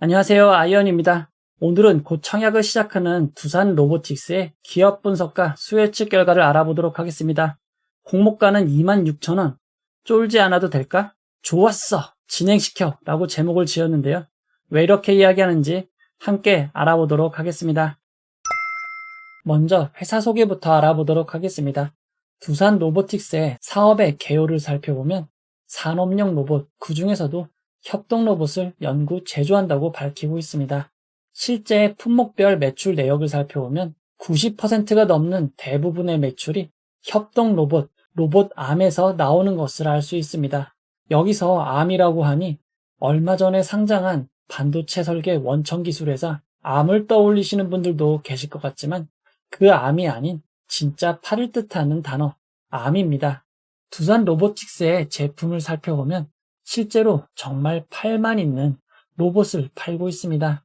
안녕하세요. 아이언입니다. 오늘은 곧 청약을 시작하는 두산 로보틱스의 기업 분석과 수혜측 결과를 알아보도록 하겠습니다. 공모가는 26,000원. 쫄지 않아도 될까? 좋았어. 진행시켜. 라고 제목을 지었는데요. 왜 이렇게 이야기하는지 함께 알아보도록 하겠습니다. 먼저 회사 소개부터 알아보도록 하겠습니다. 두산 로보틱스의 사업의 개요를 살펴보면 산업용 로봇, 그 중에서도 협동 로봇을 연구, 제조한다고 밝히고 있습니다. 실제 품목별 매출 내역을 살펴보면 90%가 넘는 대부분의 매출이 협동 로봇, 로봇암에서 나오는 것을 알 수 있습니다. 여기서 암이라고 하니 얼마 전에 상장한 반도체 설계 원천 기술회사 암을 떠올리시는 분들도 계실 것 같지만 그 암이 아닌 진짜 팔을 뜻하는 단어, 암입니다. 두산 로보틱스의 제품을 살펴보면 실제로 정말 팔만 있는 로봇을 팔고 있습니다.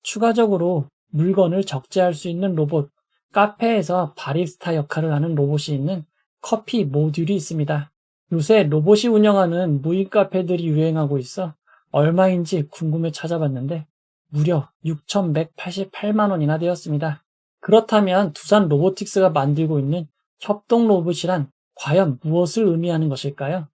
추가적으로 물건을 적재할 수 있는 로봇, 카페에서 바리스타 역할을 하는 로봇이 있는 커피 모듈이 있습니다. 요새 로봇이 운영하는 무인 카페들이 유행하고 있어 얼마인지 궁금해 찾아봤는데 무려 6,188만 원이나 되었습니다. 그렇다면 두산 로보틱스가 만들고 있는 협동 로봇이란 과연 무엇을 의미하는 것일까요?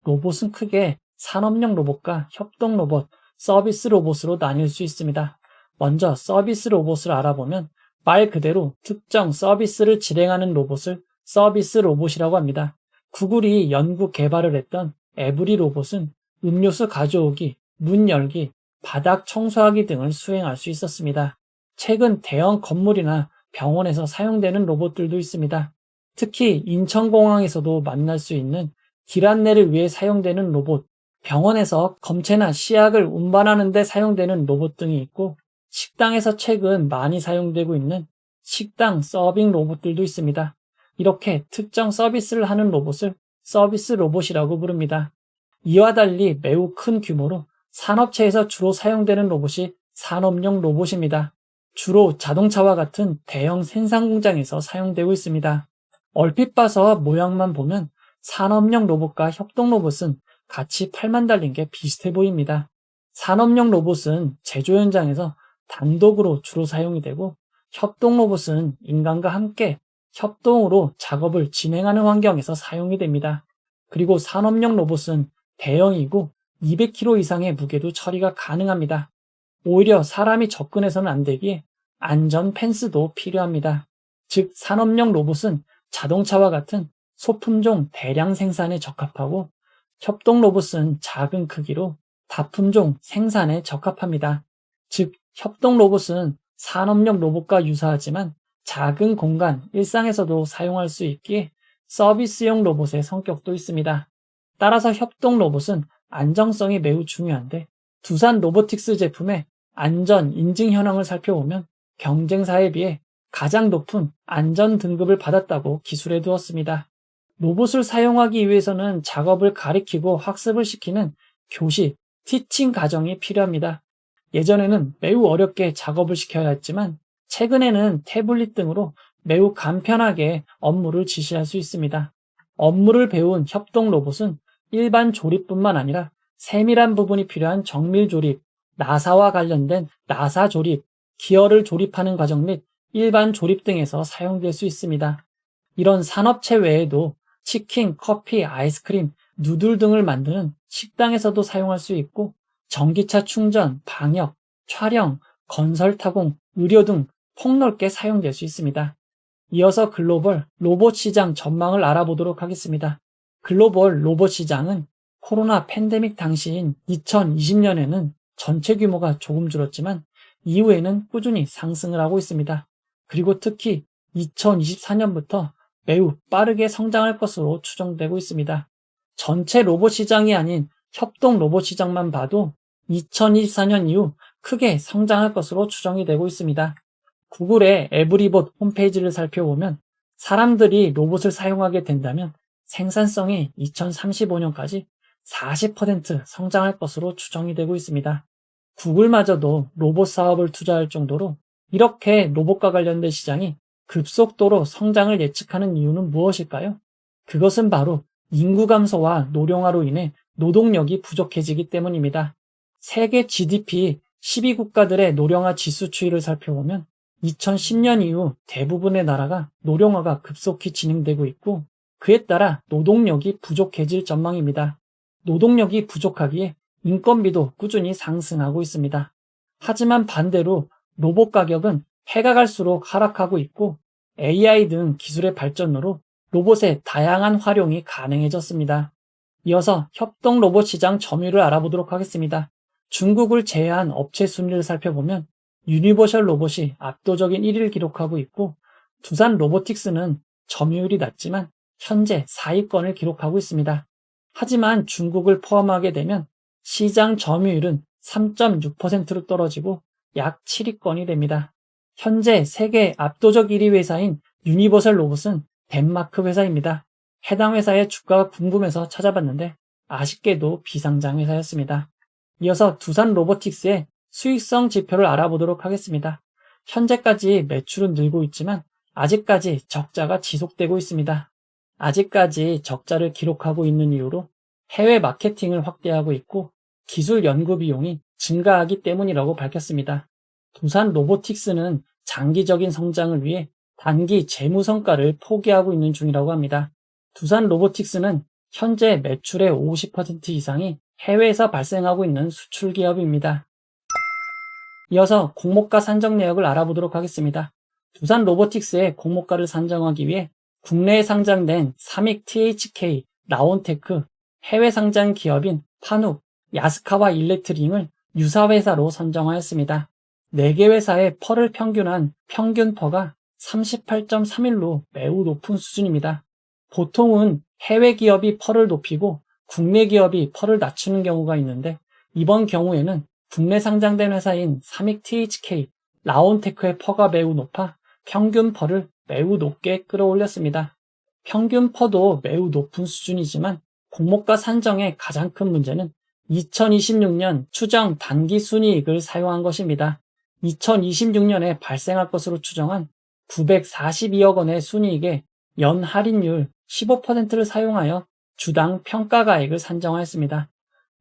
로봇은 크게 산업용 로봇과 협동 로봇, 서비스 로봇으로 나뉠 수 있습니다. 먼저 서비스 로봇을 알아보면 말 그대로 특정 서비스를 실행하는 로봇을 서비스 로봇이라고 합니다. 구글이 연구 개발을 했던 에브리 로봇은 음료수 가져오기, 문 열기, 바닥 청소하기 등을 수행할 수 있었습니다. 최근 대형 건물이나 병원에서 사용되는 로봇들도 있습니다. 특히 인천공항에서도 만날 수 있는 길 안내를 위해 사용되는 로봇, 병원에서 검체나 시약을 운반하는 데 사용되는 로봇 등이 있고 식당에서 최근 많이 사용되고 있는 식당 서빙 로봇들도 있습니다. 이렇게 특정 서비스를 하는 로봇을 서비스 로봇이라고 부릅니다. 이와 달리 매우 큰 규모로 산업체에서 주로 사용되는 로봇이 산업용 로봇입니다. 주로 자동차와 같은 대형 생산 공장에서 사용되고 있습니다. 얼핏 봐서 모양만 보면 산업용 로봇과 협동 로봇은 같이 팔만 달린 게 비슷해 보입니다. 산업용 로봇은 제조 현장에서 단독으로 주로 사용이 되고 협동 로봇은 인간과 함께 협동으로 작업을 진행하는 환경에서 사용이 됩니다. 그리고 산업용 로봇은 대형이고 200kg 이상의 무게도 처리가 가능합니다. 오히려 사람이 접근해서는 안 되기에 안전 펜스도 필요합니다. 즉 산업용 로봇은 자동차와 같은 소품종 대량 생산에 적합하고 협동 로봇은 작은 크기로 다품종 생산에 적합합니다. 즉 협동 로봇은 산업용 로봇과 유사하지만 작은 공간, 일상에서도 사용할 수 있기에 서비스용 로봇의 성격도 있습니다. 따라서 협동 로봇은 안정성이 매우 중요한데 두산 로보틱스 제품의 안전 인증 현황을 살펴보면 경쟁사에 비해 가장 높은 안전 등급을 받았다고 기술해 두었습니다. 로봇을 사용하기 위해서는 작업을 가리키고 학습을 시키는 교실, 티칭 과정이 필요합니다. 예전에는 매우 어렵게 작업을 시켜야 했지만 최근에는 태블릿 등으로 매우 간편하게 업무를 지시할 수 있습니다. 업무를 배운 협동 로봇은 일반 조립뿐만 아니라 세밀한 부분이 필요한 정밀 조립, 나사와 관련된 나사 조립, 기어를 조립하는 과정 및 일반 조립 등에서 사용될 수 있습니다. 이런 산업체 외에도 치킨, 커피, 아이스크림, 누들 등을 만드는 식당에서도 사용할 수 있고 전기차 충전, 방역, 촬영, 건설 타공, 의료 등 폭넓게 사용될 수 있습니다. 이어서 글로벌 로봇 시장 전망을 알아보도록 하겠습니다. 글로벌 로봇 시장은 코로나 팬데믹 당시인 2020년에는 전체 규모가 조금 줄었지만 이후에는 꾸준히 상승을 하고 있습니다. 그리고 특히 2024년부터 매우 빠르게 성장할 것으로 추정되고 있습니다. 전체 로봇 시장이 아닌 협동 로봇 시장만 봐도 2024년 이후 크게 성장할 것으로 추정이 되고 있습니다. 구글의 에브리봇 홈페이지를 살펴보면 사람들이 로봇을 사용하게 된다면 생산성이 2035년까지 40% 성장할 것으로 추정이 되고 있습니다. 구글마저도 로봇 사업을 투자할 정도로 이렇게 로봇과 관련된 시장이 급속도로 성장을 예측하는 이유는 무엇일까요? 그것은 바로 인구 감소와 노령화로 인해 노동력이 부족해지기 때문입니다. 세계 GDP 12국가들의 노령화 지수 추이를 살펴보면 2010년 이후 대부분의 나라가 노령화가 급속히 진행되고 있고 그에 따라 노동력이 부족해질 전망입니다. 노동력이 부족하기에 인건비도 꾸준히 상승하고 있습니다. 하지만 반대로 로봇 가격은 해가 갈수록 하락하고 있고 AI 등 기술의 발전으로 로봇의 다양한 활용이 가능해졌습니다. 이어서 협동 로봇 시장 점유율을 알아보도록 하겠습니다. 중국을 제외한 업체 순위를 살펴보면 유니버셜 로봇이 압도적인 1위를 기록하고 있고 두산 로보틱스는 점유율이 낮지만 현재 4위권을 기록하고 있습니다. 하지만 중국을 포함하게 되면 시장 점유율은 3.6%로 떨어지고 약 7위권이 됩니다. 현재 세계 압도적 1위 회사인 유니버설 로봇은 덴마크 회사입니다. 해당 회사의 주가가 궁금해서 찾아봤는데 아쉽게도 비상장 회사였습니다. 이어서 두산 로보틱스의 수익성 지표를 알아보도록 하겠습니다. 현재까지 매출은 늘고 있지만 아직까지 적자가 지속되고 있습니다. 아직까지 적자를 기록하고 있는 이유로 해외 마케팅을 확대하고 있고 기술 연구 비용이 증가하기 때문이라고 밝혔습니다. 두산 로보틱스는 장기적인 성장을 위해 단기 재무 성과를 포기하고 있는 중이라고 합니다. 두산 로보틱스는 현재 매출의 50% 이상이 해외에서 발생하고 있는 수출 기업입니다. 이어서 공모가 산정 내역을 알아보도록 하겠습니다. 두산 로보틱스의 공모가를 산정하기 위해 국내에 상장된 삼익 THK, 라온테크, 해외 상장 기업인 파눅, 야스카와 일렉트링을 유사회사로 선정하였습니다. 4개 회사의 펄을 평균한 평균 펄가 38.31로 매우 높은 수준입니다. 보통은 해외 기업이 펄을 높이고 국내 기업이 펄을 낮추는 경우가 있는데 이번 경우에는 국내 상장된 회사인 삼익 THK, 라온테크의 펄가 매우 높아 평균 펄을 매우 높게 끌어올렸습니다. 평균 펄도 매우 높은 수준이지만 공모가 산정의 가장 큰 문제는 2026년 추정 단기 순이익을 사용한 것입니다. 2026년에 발생할 것으로 추정한 942억 원의 순이익에 연 할인율 15%를 사용하여 주당 평가가액을 산정하였습니다.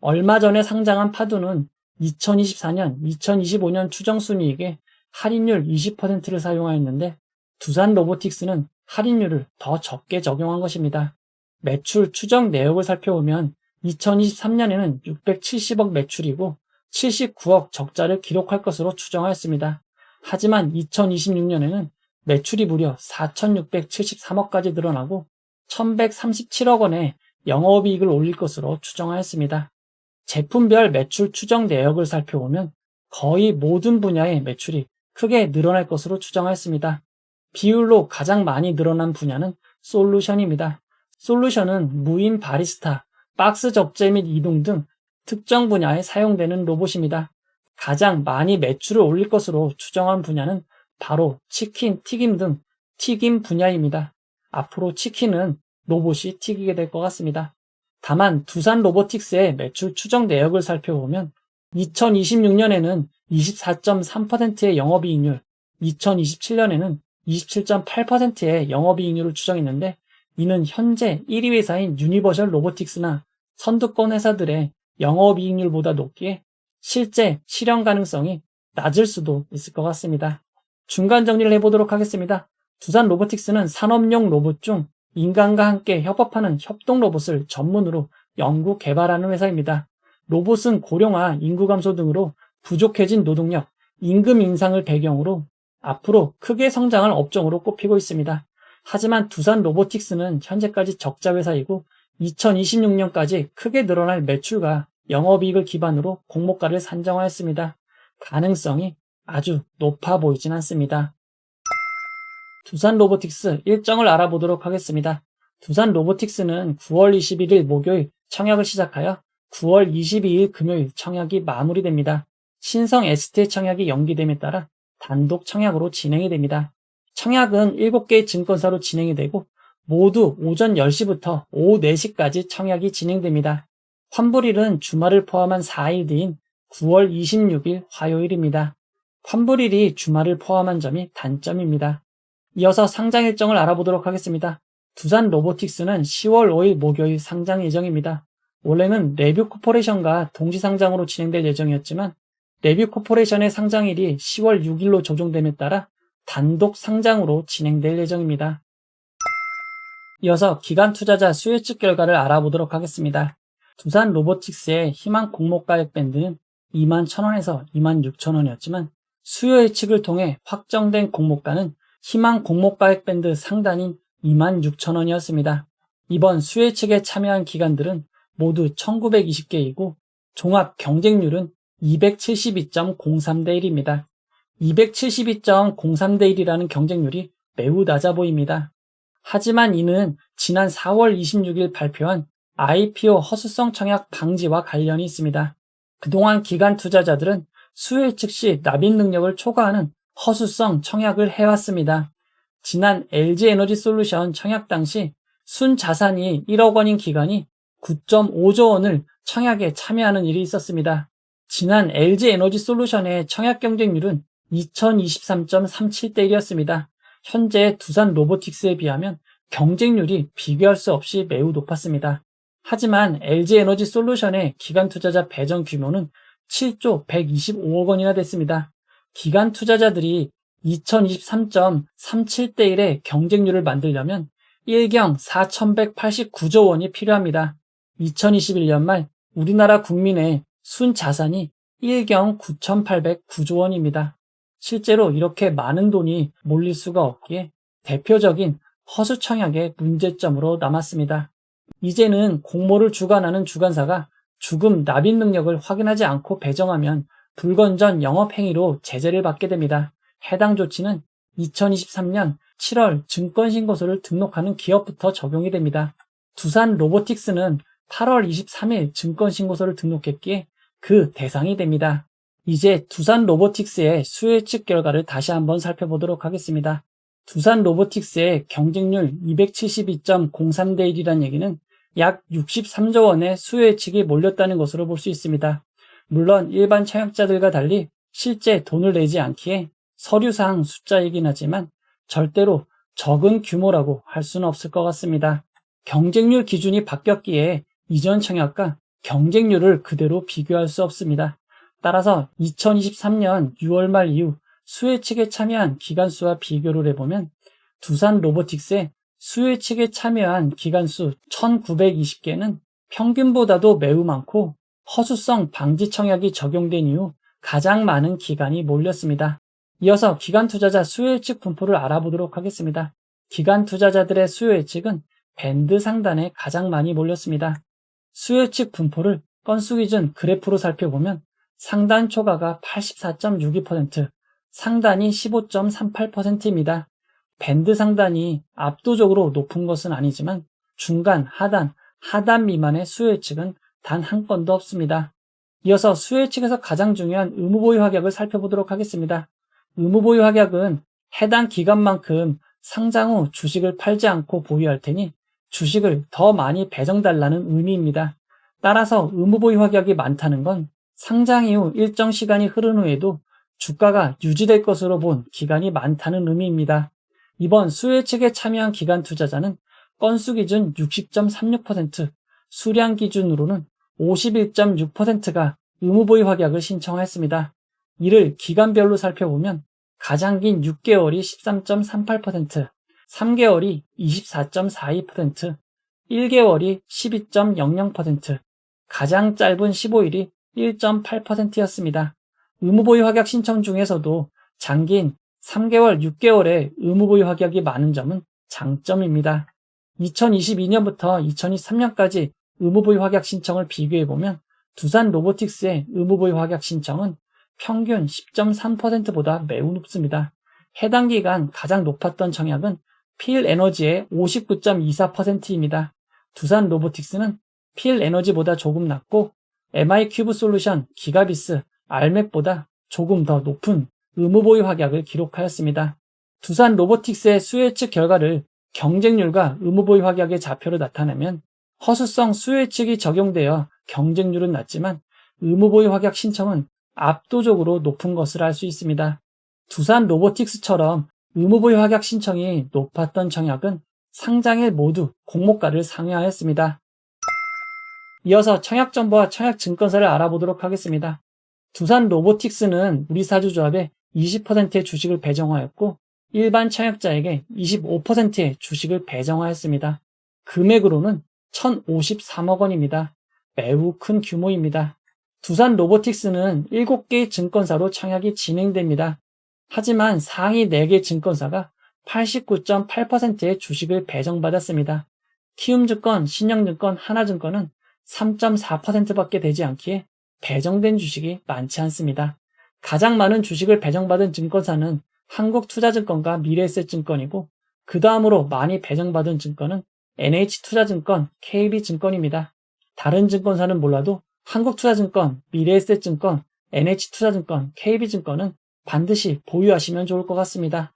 얼마 전에 상장한 파두는 2024년, 2025년 추정 순이익에 할인율 20%를 사용하였는데 두산 로보틱스는 할인율을 더 적게 적용한 것입니다. 매출 추정 내역을 살펴보면 2023년에는 670억 매출이고 79억 적자를 기록할 것으로 추정하였습니다. 하지만 2026년에는 매출이 무려 4,673억까지 늘어나고 1,137억 원의 영업이익을 올릴 것으로 추정하였습니다. 제품별 매출 추정 내역을 살펴보면 거의 모든 분야의 매출이 크게 늘어날 것으로 추정하였습니다. 비율로 가장 많이 늘어난 분야는 솔루션입니다. 솔루션은 무인 바리스타, 박스 적재 및 이동 등 특정 분야에 사용되는 로봇입니다. 가장 많이 매출을 올릴 것으로 추정한 분야는 바로 치킨, 튀김 등 튀김 분야입니다. 앞으로 치킨은 로봇이 튀기게 될 것 같습니다. 다만 두산 로보틱스의 매출 추정 내역을 살펴보면 2026년에는 24.3%의 영업이익률, 2027년에는 27.8%의 영업이익률을 추정했는데 이는 현재 1위 회사인 유니버셜 로보틱스나 선두권 회사들의 영업이익률보다 높기에 실제 실현 가능성이 낮을 수도 있을 것 같습니다. 중간 정리를 해보도록 하겠습니다. 두산 로보틱스는 산업용 로봇 중 인간과 함께 협업하는 협동 로봇을 전문으로 연구 개발하는 회사입니다. 로봇은 고령화, 인구 감소 등으로 부족해진 노동력, 임금 인상을 배경으로 앞으로 크게 성장할 업종으로 꼽히고 있습니다. 하지만 두산 로보틱스는 현재까지 적자 회사이고 2026년까지 크게 늘어날 매출과 영업이익을 기반으로 공모가를 산정하였습니다. 가능성이 아주 높아 보이진 않습니다. 두산 로보틱스 일정을 알아보도록 하겠습니다. 두산 로보틱스는 9월 21일 목요일 청약을 시작하여 9월 22일 금요일 청약이 마무리됩니다. 신성 ST 청약이 연기됨에 따라 단독 청약으로 진행이 됩니다. 청약은 7개의 증권사로 진행이 되고 모두 오전 10시부터 오후 4시까지 청약이 진행됩니다. 환불일은 주말을 포함한 4일 뒤인 9월 26일 화요일입니다. 환불일이 주말을 포함한 점이 단점입니다. 이어서 상장 일정을 알아보도록 하겠습니다. 두산 로보틱스는 10월 5일 목요일 상장 예정입니다. 원래는 레뷰 코퍼레이션과 동시 상장으로 진행될 예정이었지만 레뷰코퍼레이션의 상장일이 10월 6일로 조정됨에 따라 단독 상장으로 진행될 예정입니다. 이어서 기관 투자자 수요 예측 결과를 알아보도록 하겠습니다. 두산 로보틱스의 희망 공모 가격 밴드는 21,000원에서 26,000원이었지만 수요 예측을 통해 확정된 공모가는 희망 공모 가격 밴드 상단인 26,000원이었습니다. 이번 수요 예측에 참여한 기관들은 모두 1920개이고 종합 경쟁률은 272.03대 1입니다. 272.03대 1이라는 경쟁률이 매우 낮아 보입니다. 하지만 이는 지난 4월 26일 발표한 IPO 허수성 청약 방지와 관련이 있습니다. 그동안 기관 투자자들은 수요 예측 시 납입 능력을 초과하는 허수성 청약을 해왔습니다. 지난 LG에너지솔루션 청약 당시 순자산이 1억 원인 기관이 9.5조 원을 청약에 참여하는 일이 있었습니다. 지난 LG에너지솔루션의 청약 경쟁률은 2023.37대 1이었습니다. 현재 두산 로보틱스에 비하면 경쟁률이 비교할 수 없이 매우 높았습니다. 하지만 LG에너지솔루션의 기관 투자자 배정 규모는 7조 125억 원이나 됐습니다. 기관 투자자들이 2023.37대 1의 경쟁률을 만들려면 1경 4,189조 원이 필요합니다. 2021년 말 우리나라 국민의 순자산이 1경 9,809조 원입니다. 실제로 이렇게 많은 돈이 몰릴 수가 없기에 대표적인 허수 청약의 문제점으로 남았습니다. 이제는 공모를 주관하는 주관사가 주금 납입 능력을 확인하지 않고 배정하면 불건전 영업행위로 제재를 받게 됩니다. 해당 조치는 2023년 7월 증권신고서를 등록하는 기업부터 적용이 됩니다. 두산 로보틱스는 8월 23일 증권신고서를 등록했기에 그 대상이 됩니다. 이제 두산 로보틱스의 수요 예측 결과를 다시 한번 살펴보도록 하겠습니다. 두산 로보틱스의 경쟁률 272.03대 1이란 얘기는 약 63조 원의 수요 예측이 몰렸다는 것으로 볼 수 있습니다. 물론 일반 청약자들과 달리 실제 돈을 내지 않기에 서류상 숫자이긴 하지만 절대로 적은 규모라고 할 수는 없을 것 같습니다. 경쟁률 기준이 바뀌었기에 이전 청약과 경쟁률을 그대로 비교할 수 없습니다. 따라서 2023년 6월 말 이후 수요 예측에 참여한 기관 수와 비교를 해보면 두산 로보틱스의 수요 예측에 참여한 기관 수 1,920개는 평균보다도 매우 많고 허수성 방지 청약이 적용된 이후 가장 많은 기관이 몰렸습니다. 이어서 기관 투자자 수요 예측 분포를 알아보도록 하겠습니다. 기관 투자자들의 수요 예측은 밴드 상단에 가장 많이 몰렸습니다. 수요 예측 분포를 건수 기준 그래프로 살펴보면 상단 초과가 84.62%, 상단이 15.38%입니다. 밴드 상단이 압도적으로 높은 것은 아니지만 중간, 하단 미만의 수요 예측은 단 한 건도 없습니다. 이어서 수요 예측에서 가장 중요한 의무보유 확약을 살펴보도록 하겠습니다. 의무보유 확약은 해당 기간만큼 상장 후 주식을 팔지 않고 보유할 테니 주식을 더 많이 배정달라는 의미입니다. 따라서 의무보유 확약이 많다는 건 상장 이후 일정 시간이 흐른 후에도 주가가 유지될 것으로 본 기간이 많다는 의미입니다. 이번 수요 예측에 참여한 기관 투자자는 건수 기준 60.36%, 수량 기준으로는 51.6%가 의무보유 확약을 신청했습니다. 이를 기간별로 살펴보면 가장 긴 6개월이 13.38%, 3개월이 24.42%, 1개월이 12.00%, 가장 짧은 15일이 1.8%였습니다. 의무보유 확약 신청 중에서도 장기인 3개월, 6개월의 의무보유 확약이 많은 점은 장점입니다. 2022년부터 2023년까지 의무보유 확약 신청을 비교해보면 두산 로보틱스의 의무보유 확약 신청은 평균 10.3%보다 매우 높습니다. 해당 기간 가장 높았던 청약은 필에너지의 59.24%입니다. 두산 로보틱스는 필에너지보다 조금 낮고 MI큐브 솔루션, 기가비스, 알맥보다 조금 더 높은 의무보유 확약을 기록하였습니다. 두산 로보틱스의 수요 예측 결과를 경쟁률과 의무보유 확약의 좌표로 나타내면 허수성 수요 예측이 적용되어 경쟁률은 낮지만 의무보유 확약 신청은 압도적으로 높은 것을 알 수 있습니다. 두산 로보틱스처럼 의무보유 확약 신청이 높았던 청약은 상장일 모두 공모가를 상회하였습니다. 이어서 청약 정보와 청약 증권사를 알아보도록 하겠습니다. 두산 로보틱스는 우리사주조합에 20%의 주식을 배정하였고 일반 청약자에게 25%의 주식을 배정하였습니다. 금액으로는 1,053억 원입니다. 매우 큰 규모입니다. 두산 로보틱스는 7개의 증권사로 청약이 진행됩니다. 하지만 상위 4개 증권사가 89.8%의 주식을 배정받았습니다. 키움증권, 신영증권, 하나증권은 3.4%밖에 되지 않기에 배정된 주식이 많지 않습니다. 가장 많은 주식을 배정받은 증권사는 한국투자증권과 미래에셋증권이고 그 다음으로 많이 배정받은 증권은 NH투자증권, KB증권입니다. 다른 증권사는 몰라도 한국투자증권, 미래에셋증권, NH투자증권, KB증권은 반드시 보유하시면 좋을 것 같습니다.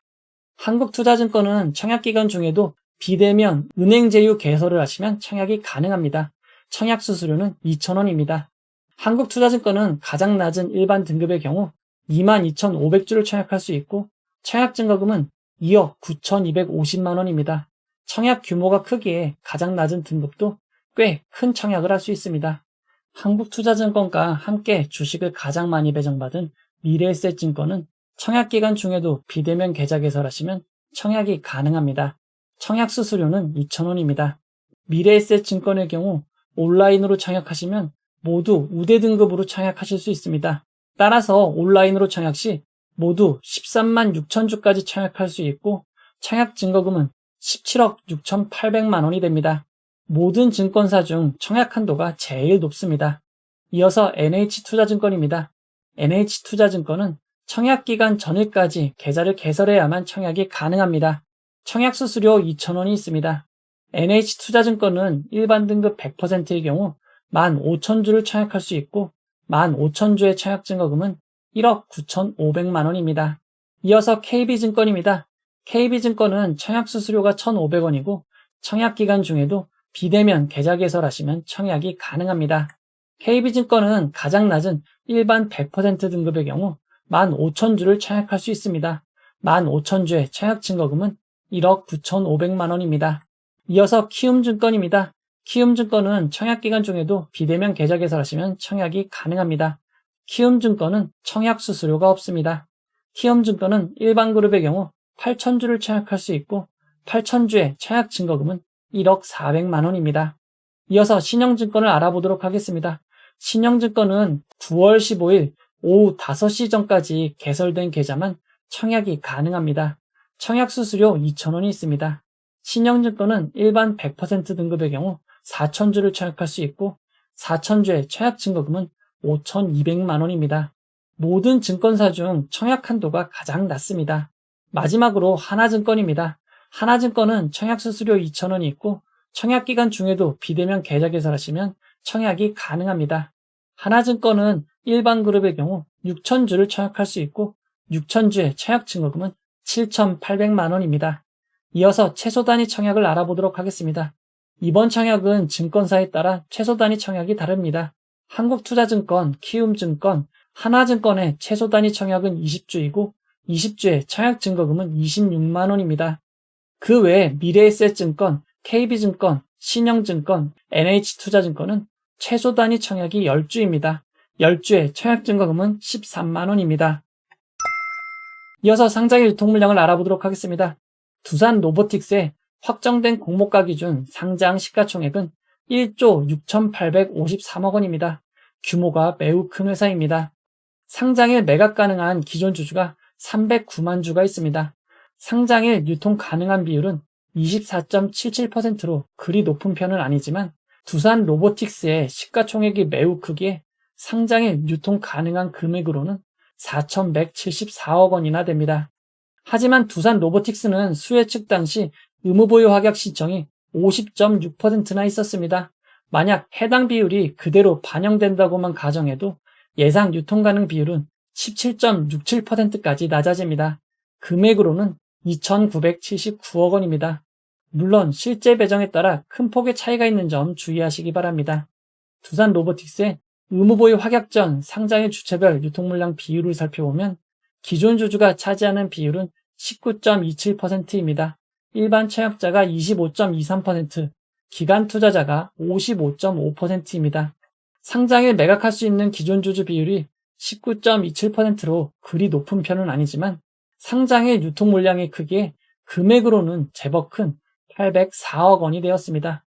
한국투자증권은 청약기간 중에도 비대면 은행제휴 개설을 하시면 청약이 가능합니다. 청약 수수료는 2,000원입니다. 한국투자증권은 가장 낮은 일반 등급의 경우 22,500주를 청약할 수 있고 청약 증거금은 2억 9,250만 원입니다. 청약 규모가 크기에 가장 낮은 등급도 꽤 큰 청약을 할 수 있습니다. 한국투자증권과 함께 주식을 가장 많이 배정받은 미래에셋증권은 청약기간 중에도 비대면 계좌 개설하시면 청약이 가능합니다. 청약 수수료는 2,000원입니다. 미래에셋증권의 경우 온라인으로 청약하시면 모두 우대 등급으로 청약하실 수 있습니다. 따라서 온라인으로 청약 시 모두 13만 6천 주까지 청약할 수 있고 청약 증거금은 17억 6,800만 원이 됩니다. 모든 증권사 중 청약 한도가 제일 높습니다. 이어서 NH투자증권입니다. NH투자증권은 청약기간 전일까지 계좌를 개설해야만 청약이 가능합니다. 청약 수수료 2,000원이 있습니다. NH투자증권은 일반 등급 100%의 경우 15,000주를 청약할 수 있고 15,000주의 청약 증거금은 1억 9,500만 원입니다. 이어서 KB증권입니다. KB증권은 청약 수수료가 1,500원이고 청약 기간 중에도 비대면 계좌 개설하시면 청약이 가능합니다. KB증권은 가장 낮은 일반 100% 등급의 경우 15,000주를 청약할 수 있습니다. 15,000주의 청약 증거금은 1억 9,500만 원입니다. 이어서 키움증권입니다. 키움증권은 청약기간 중에도 비대면 계좌 개설하시면 청약이 가능합니다. 키움증권은 청약 수수료가 없습니다. 키움증권은 일반 그룹의 경우 8,000주를 청약할 수 있고 8,000주의 청약 증거금은 1억 400만 원입니다. 이어서 신영증권을 알아보도록 하겠습니다. 신영증권은 9월 15일 오후 5시 전까지 개설된 계좌만 청약이 가능합니다. 청약 수수료 2,000원이 있습니다. 신영증권은 일반 100% 등급의 경우 4,000주를 청약할 수 있고 4,000주의 청약 증거금은 5,200만 원입니다. 모든 증권사 중 청약 한도가 가장 낮습니다. 마지막으로 하나증권입니다. 하나증권은 청약 수수료 2,000원이 있고 청약 기간 중에도 비대면 계좌 개설하시면 청약이 가능합니다. 하나증권은 일반 그룹의 경우 6,000주를 청약할 수 있고 6,000주의 청약 증거금은 7,800만 원입니다. 이어서 최소 단위 청약을 알아보도록 하겠습니다. 이번 청약은 증권사에 따라 최소 단위 청약이 다릅니다. 한국투자증권, 키움증권, 하나증권의 최소 단위 청약은 20주이고 20주의 청약 증거금은 26만 원입니다. 그 외에 미래에셋증권, KB증권, 신영증권, NH투자증권은 최소 단위 청약이 10주입니다. 10주의 청약 증거금은 13만 원입니다. 이어서 상장일 유통 물량을 알아보도록 하겠습니다. 두산 로보틱스의 확정된 공모가 기준 상장 시가총액은 1조 6,853억 원입니다. 규모가 매우 큰 회사입니다. 상장일 매각 가능한 기존 주주가 309만 주가 있습니다. 상장일 유통 가능한 비율은 24.77%로 그리 높은 편은 아니지만 두산 로보틱스의 시가총액이 매우 크기에 상장일 유통 가능한 금액으로는 4,174억 원이나 됩니다. 하지만 두산 로보틱스는 수혜측 당시 의무보유 확약 신청이 50.6%나 있었습니다. 만약 해당 비율이 그대로 반영된다고만 가정해도 예상 유통 가능 비율은 17.67%까지 낮아집니다. 금액으로는 2,979억 원입니다. 물론 실제 배정에 따라 큰 폭의 차이가 있는 점 주의하시기 바랍니다. 두산 로보틱스의 의무보유 확약 전 상장일 주체별 유통물량 비율을 살펴보면 기존 주주가 차지하는 비율은 19.27%입니다. 일반 청약자가 25.23%, 기관 투자자가 55.5%입니다. 상장일 매각할 수 있는 기존 주주 비율이 19.27%로 그리 높은 편은 아니지만 상장일 유통 물량의 크기에 금액으로는 제법 큰 804억 원이 되었습니다.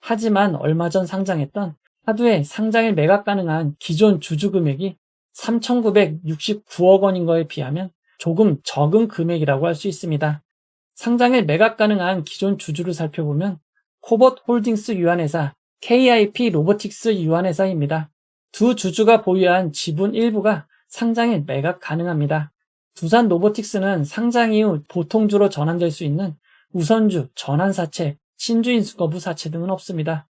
하지만 얼마 전 상장했던 하두에 상장일 매각 가능한 기존 주주 금액이 3,969억 원인 거에 비하면 조금 적은 금액이라고 할 수 있습니다. 상장일 매각 가능한 기존 주주를 살펴보면 코봇 홀딩스 유한회사, KIP 로보틱스 유한회사입니다. 두 주주가 보유한 지분 일부가 상장일 매각 가능합니다. 두산 로보틱스는 상장 이후 보통주로 전환될 수 있는 우선주, 전환사채, 신주인수 거부 사채 등은 없습니다.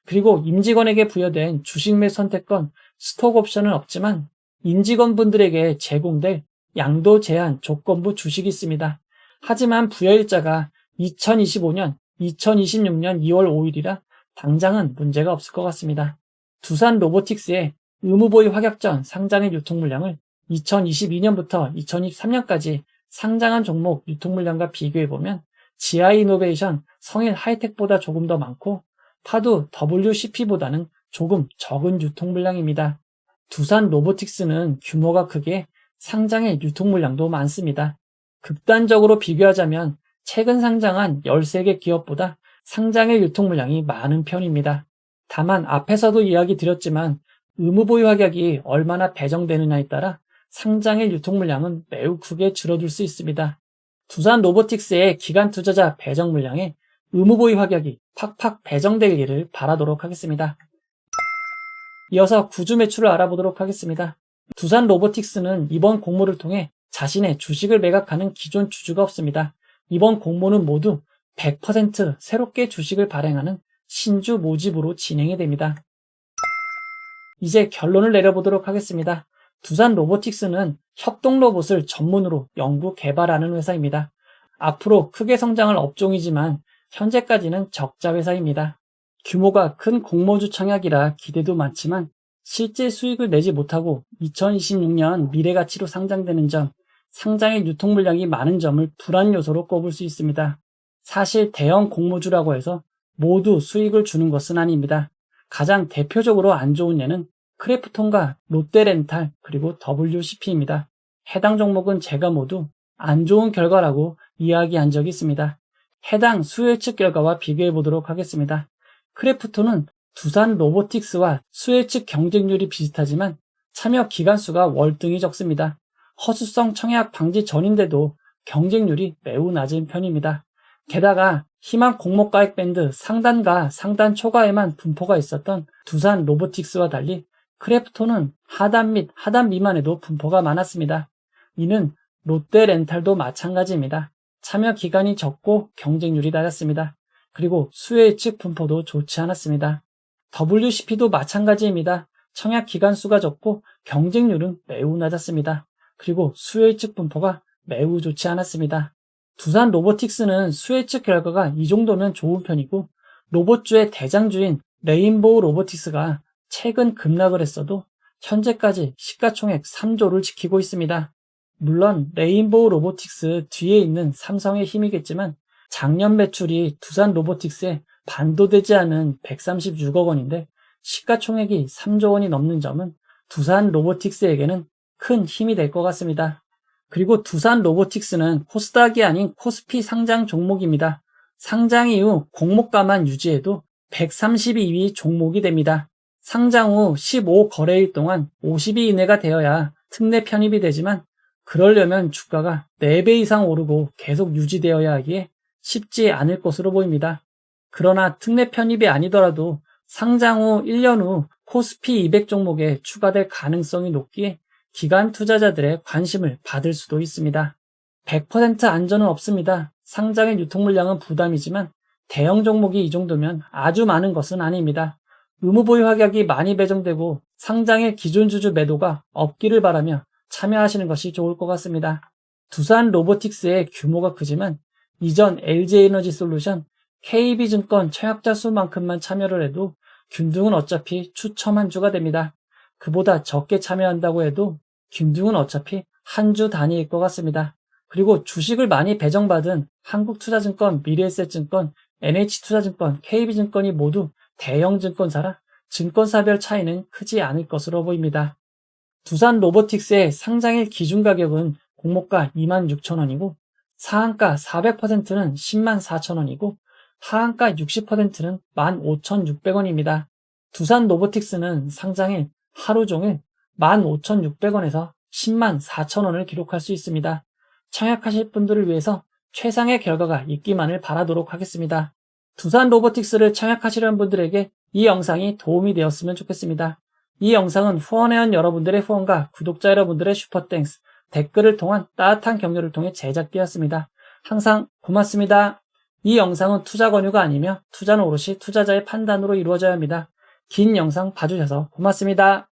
그리고 임직원에게 부여된 주식 매 선택권, 스톡 옵션은 없지만 임직원분들에게 제공될 양도 제한 조건부 주식이 있습니다. 하지만 부여일자가 2025년, 2026년 2월 5일이라 당장은 문제가 없을 것 같습니다. 두산 로보틱스의 의무보유 확약전 상장의 유통 물량을 2022년부터 2023년까지 상장한 종목 유통 물량과 비교해보면 GI 이노베이션, 성일 하이텍보다 조금 더 많고 파두 WCP보다는 조금 적은 유통 물량입니다. 두산 로보틱스는 규모가 크게 상장의 유통 물량도 많습니다. 극단적으로 비교하자면 최근 상장한 13개 기업보다 상장의 유통 물량이 많은 편입니다. 다만 앞에서도 이야기 드렸지만 의무보유 확약이 얼마나 배정되느냐에 따라 상장의 유통 물량은 매우 크게 줄어들 수 있습니다. 두산 로보틱스의 기관 투자자 배정 물량에 의무보유 확약이 팍팍 배정되기를 바라도록 하겠습니다. 이어서 구주 매출을 알아보도록 하겠습니다. 두산 로보틱스는 이번 공모를 통해 자신의 주식을 매각하는 기존 주주가 없습니다. 이번 공모는 모두 100% 새롭게 주식을 발행하는 신주 모집으로 진행이 됩니다. 이제 결론을 내려보도록 하겠습니다. 두산 로보틱스는 협동 로봇을 전문으로 연구 개발하는 회사입니다. 앞으로 크게 성장할 업종이지만 현재까지는 적자 회사입니다. 규모가 큰 공모주 청약이라 기대도 많지만 실제 수익을 내지 못하고 2026년 미래가치로 상장되는 점, 상장의 유통 물량이 많은 점을 불안 요소로 꼽을 수 있습니다. 사실 대형 공모주라고 해서 모두 수익을 주는 것은 아닙니다. 가장 대표적으로 안 좋은 예는 크래프톤과 롯데렌탈 그리고 WCP입니다. 해당 종목은 제가 모두 안 좋은 결과라고 이야기한 적이 있습니다. 해당 수혜측 결과와 비교해 보도록 하겠습니다. 크래프톤은 두산 로보틱스와 수혜측 경쟁률이 비슷하지만 참여 기간 수가 월등히 적습니다. 허수성 청약 방지 전인데도 경쟁률이 매우 낮은 편입니다. 게다가 희망 공모가액 밴드 상단과 상단 초과에만 분포가 있었던 두산 로보틱스와 달리 크래프톤은 하단 및 하단 미만에도 분포가 많았습니다. 이는 롯데렌탈도 마찬가지입니다. 참여 기간이 적고 경쟁률이 낮았습니다. 그리고 수혜측 분포도 좋지 않았습니다. WCP도 마찬가지입니다. 청약 기간 수가 적고 경쟁률은 매우 낮았습니다. 그리고 수혜측 분포가 매우 좋지 않았습니다. 두산 로보틱스는 수혜측 결과가 이 정도면 좋은 편이고 로봇주의 대장주인 레인보우 로보틱스가 최근 급락을 했어도 현재까지 시가총액 3조를 지키고 있습니다. 물론 레인보우 로보틱스 뒤에 있는 삼성의 힘이겠지만 작년 매출이 두산 로보틱스에 반도 되지 않은 136억 원인데 시가총액이 3조 원이 넘는 점은 두산 로보틱스에게는 큰 힘이 될 것 같습니다. 그리고 두산 로보틱스는 코스닥이 아닌 코스피 상장 종목입니다. 상장 이후 공모가만 유지해도 132위 종목이 됩니다. 상장 후 15거래일 동안 50위 이내가 되어야 특례 편입이 되지만 그러려면 주가가 4배 이상 오르고 계속 유지되어야 하기에 쉽지 않을 것으로 보입니다. 그러나 특례 편입이 아니더라도 상장 후 1년 후 코스피 200 종목에 추가될 가능성이 높기에 기관 투자자들의 관심을 받을 수도 있습니다. 100% 안전은 없습니다. 상장의 유통 물량은 부담이지만 대형 종목이 이 정도면 아주 많은 것은 아닙니다. 의무보유 확약이 많이 배정되고 상장의 기존 주주 매도가 없기를 바라며 참여하시는 것이 좋을 것 같습니다. 두산 로보틱스의 규모가 크지만 이전 LG에너지솔루션, KB증권 청약자 수만큼만 참여를 해도 균등은 어차피 추첨 한 주가 됩니다. 그보다 적게 참여한다고 해도 균등은 어차피 한 주 단위일 것 같습니다. 그리고 주식을 많이 배정받은 한국투자증권, 미래에셋증권, NH투자증권, KB증권이 모두 대형 증권사라 증권사별 차이는 크지 않을 것으로 보입니다. 두산 로보틱스의 상장일 기준 가격은 공모가 26,000원이고 상한가 400%는 104,000원이고 하한가 60%는 15,600원입니다. 두산 로보틱스는 상장일 하루 종일 15,600원에서 104,000원을 기록할 수 있습니다. 청약하실 분들을 위해서 최상의 결과가 있기만을 바라도록 하겠습니다. 두산 로보틱스를 청약하시려는 분들에게 이 영상이 도움이 되었으면 좋겠습니다. 이 영상은 후원회원 여러분들의 후원과 구독자 여러분들의 슈퍼땡스, 댓글을 통한 따뜻한 격려를 통해 제작되었습니다. 항상 고맙습니다. 이 영상은 투자 권유가 아니며 투자는 오롯이 투자자의 판단으로 이루어져야 합니다. 긴 영상 봐주셔서 고맙습니다.